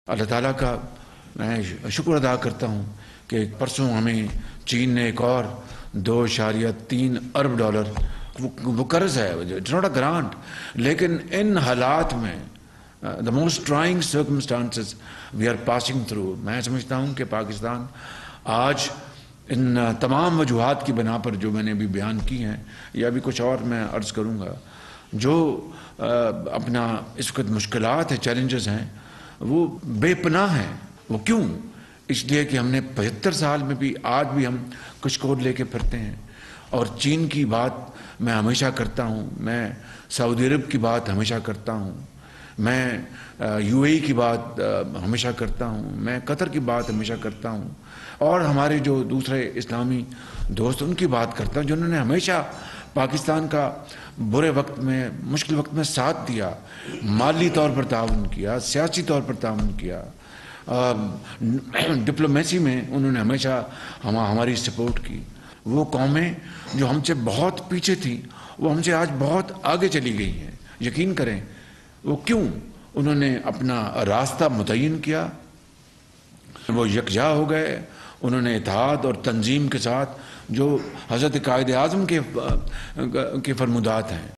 اللہ تعالیٰ کا میں شکر ادا کرتا ہوں کہ پرسوں ہمیں چین نے ایک اور $2.3 ارب وہ قرض ہے، اٹس ناٹ اے گرانٹ، لیکن ان حالات میں the most trying circumstances we are passing through, میں سمجھتا ہوں کہ پاکستان آج ان تمام وجوہات کی بنا پر جو میں نے ابھی بیان کی ہیں یا بھی کچھ اور میں عرض کروں گا، جو اپنا اس وقت مشکلات ہیں، چیلنجز ہیں، وہ بے پناہ ہیں۔ وہ کیوں؟ اس لیے کہ ہم نے 75 سال میں بھی آج بھی ہم کچھ کوڈ لے کے پھرتے ہیں، اور چین کی بات میں ہمیشہ کرتا ہوں، میں سعودی عرب کی بات ہمیشہ کرتا ہوں، میں یو اے ای کی بات ہمیشہ کرتا ہوں، میں قطر کی بات ہمیشہ کرتا ہوں، اور ہمارے جو دوسرے اسلامی دوست ان کی بات کرتا ہوں جنہوں نے ہمیشہ پاکستان کا برے وقت میں، مشکل وقت میں ساتھ دیا، مالی طور پر تعاون کیا، سیاسی طور پر تعاون کیا، ڈپلومیسی میں انہوں نے ہمیشہ ہماری سپورٹ کی۔ وہ قومیں جو ہم سے بہت پیچھے تھیں وہ ہم سے آج بہت آگے چلی گئی ہیں، یقین کریں۔ وہ کیوں؟ انہوں نے اپنا راستہ متعین کیا، وہ یکجا ہو گئے، انہوں نے اتحاد اور تنظیم کے ساتھ جو حضرت قائد اعظم کے فرمودات ہیں